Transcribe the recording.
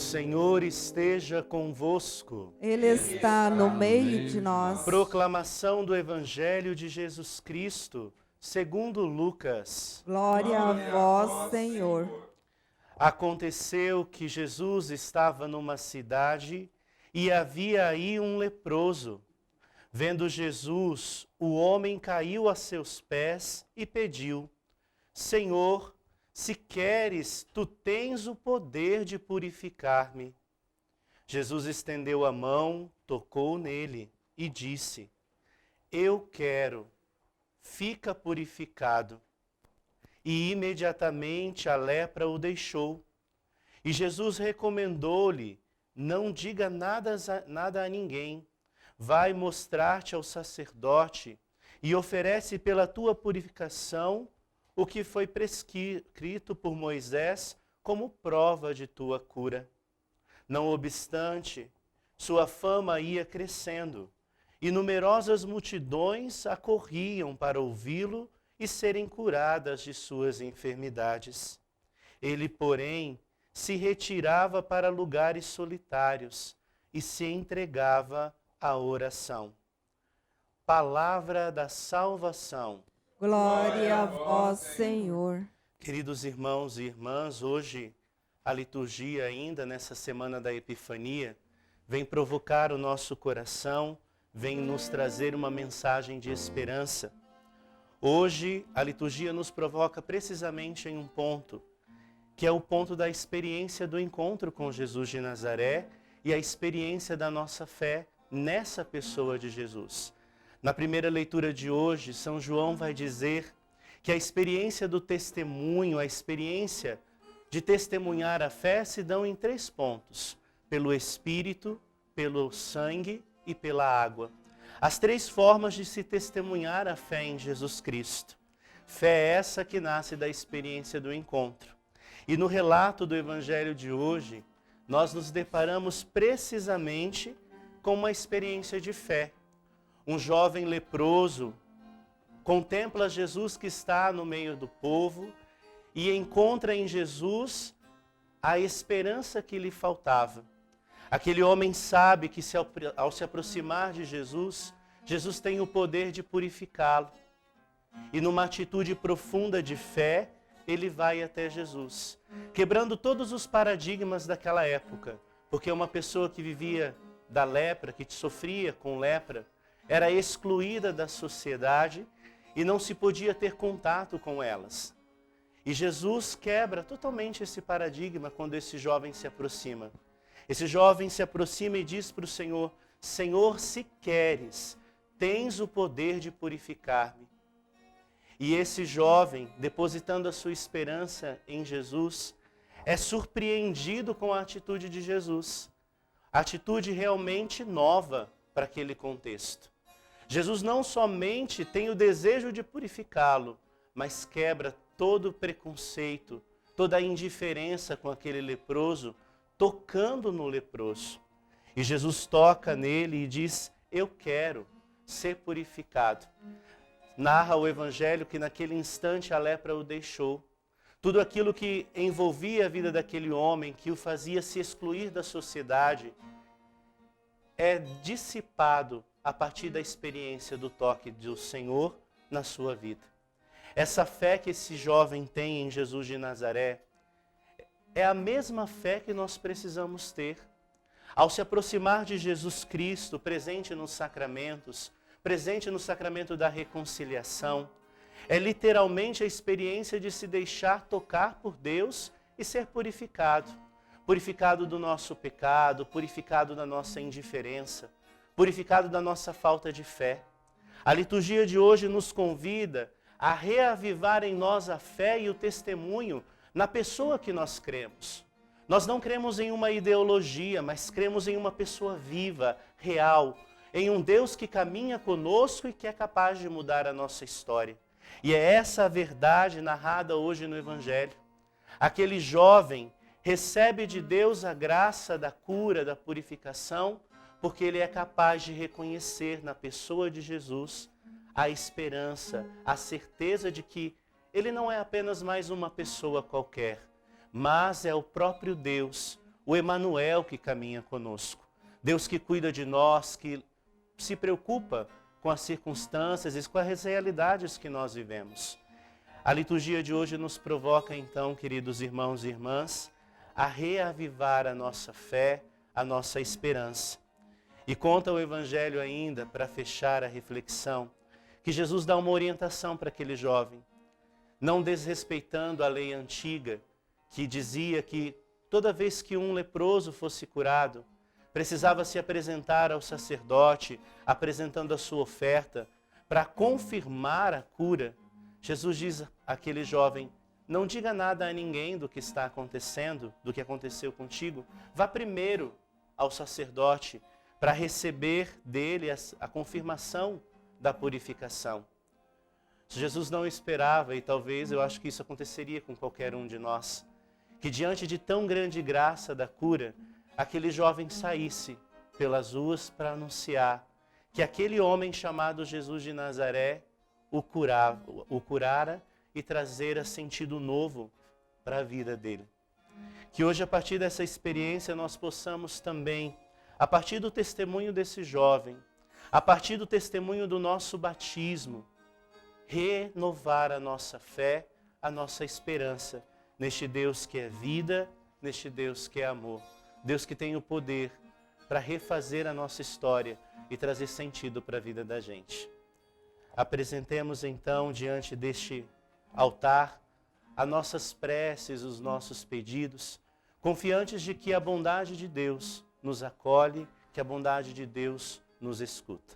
Senhor esteja convosco. Ele está no meio de nós. Proclamação do Evangelho de Jesus Cristo, segundo Lucas. Glória a vós, Senhor. Aconteceu que Jesus estava numa cidade e havia aí um leproso. Vendo Jesus, o homem caiu a seus pés e pediu: Senhor, se queres, tu tens o poder de purificar-me. Jesus estendeu a mão, tocou nele e disse: Eu quero, fica purificado. E imediatamente a lepra o deixou. E Jesus recomendou-lhe: Não diga nada a ninguém. Vai mostrar-te ao sacerdote e oferece pela tua purificação o que foi prescrito por Moisés como prova de tua cura. Não obstante, sua fama ia crescendo e numerosas multidões acorriam para ouvi-lo e serem curadas de suas enfermidades. Ele, porém, se retirava para lugares solitários e se entregava à oração. Palavra da salvação. Glória a vós, Senhor. Queridos irmãos e irmãs, hoje a liturgia ainda nessa semana da Epifania vem provocar o nosso coração, vem nos trazer uma mensagem de esperança. Hoje a liturgia nos provoca precisamente em um ponto, que é o ponto da experiência do encontro com Jesus de Nazaré e a experiência da nossa fé nessa pessoa de Jesus. Na primeira leitura de hoje, São João vai dizer que a experiência do testemunho, a experiência de testemunhar a fé se dão em 3 pontos: pelo Espírito, pelo sangue e pela água. As 3 formas de se testemunhar a fé em Jesus Cristo. Fé essa que nasce da experiência do encontro. E no relato do Evangelho de hoje, nós nos deparamos precisamente com uma experiência de fé. Um jovem leproso contempla Jesus que está no meio do povo e encontra em Jesus a esperança que lhe faltava. Aquele homem sabe que ao se aproximar de Jesus, Jesus tem o poder de purificá-lo. E numa atitude profunda de fé, ele vai até Jesus, quebrando todos os paradigmas daquela época, porque uma pessoa que vivia da lepra, que sofria com lepra, era excluída da sociedade e não se podia ter contato com elas. E Jesus quebra totalmente esse paradigma quando esse jovem se aproxima. Esse jovem se aproxima e diz para o Senhor: Senhor, se queres, tens o poder de purificar-me. E esse jovem, depositando a sua esperança em Jesus, é surpreendido com a atitude de Jesus. Atitude realmente nova para aquele contexto. Jesus não somente tem o desejo de purificá-lo, mas quebra todo o preconceito, toda a indiferença com aquele leproso, tocando no leproso. E Jesus toca nele e diz: eu quero ser purificado. Narra o Evangelho que naquele instante a lepra o deixou. Tudo aquilo que envolvia a vida daquele homem, que o fazia se excluir da sociedade, é dissipado a partir da experiência do toque do Senhor na sua vida. Essa fé que esse jovem tem em Jesus de Nazaré é a mesma fé que nós precisamos ter. Ao se aproximar de Jesus Cristo, presente nos sacramentos, presente no sacramento da reconciliação, é literalmente a experiência de se deixar tocar por Deus e ser purificado. Purificado do nosso pecado, purificado da nossa indiferença, purificado da nossa falta de fé. A liturgia de hoje nos convida a reavivar em nós a fé e o testemunho na pessoa que nós cremos. Nós não cremos em uma ideologia, mas cremos em uma pessoa viva, real, em um Deus que caminha conosco e que é capaz de mudar a nossa história. E é essa a verdade narrada hoje no Evangelho. Aquele jovem recebe de Deus a graça da cura, da purificação, porque ele é capaz de reconhecer na pessoa de Jesus a esperança, a certeza de que ele não é apenas mais uma pessoa qualquer, mas é o próprio Deus, o Emanuel que caminha conosco. Deus que cuida de nós, que se preocupa com as circunstâncias e com as realidades que nós vivemos. A liturgia de hoje nos provoca então, queridos irmãos e irmãs, a reavivar a nossa fé, a nossa esperança. E conta o Evangelho ainda, para fechar a reflexão, que Jesus dá uma orientação para aquele jovem, não desrespeitando a lei antiga, que dizia que toda vez que um leproso fosse curado, precisava se apresentar ao sacerdote, apresentando a sua oferta, para confirmar a cura. Jesus diz àquele jovem, não diga nada a ninguém do que está acontecendo, do que aconteceu contigo. Vá primeiro ao sacerdote para receber dele a confirmação da purificação. Jesus não esperava, e talvez eu acho que isso aconteceria com qualquer um de nós, que diante de tão grande graça da cura, aquele jovem saísse pelas ruas para anunciar que aquele homem chamado Jesus de Nazaré o curara e trazer sentido novo para a vida dele. Que hoje, a partir dessa experiência, nós possamos também, a partir do testemunho desse jovem, a partir do testemunho do nosso batismo, renovar a nossa fé, a nossa esperança neste Deus que é vida, neste Deus que é amor. Deus que tem o poder para refazer a nossa história e trazer sentido para a vida da gente. Apresentemos então diante deste altar as nossas preces, os nossos pedidos, confiantes de que a bondade de Deus nos acolhe, que a bondade de Deus nos escuta.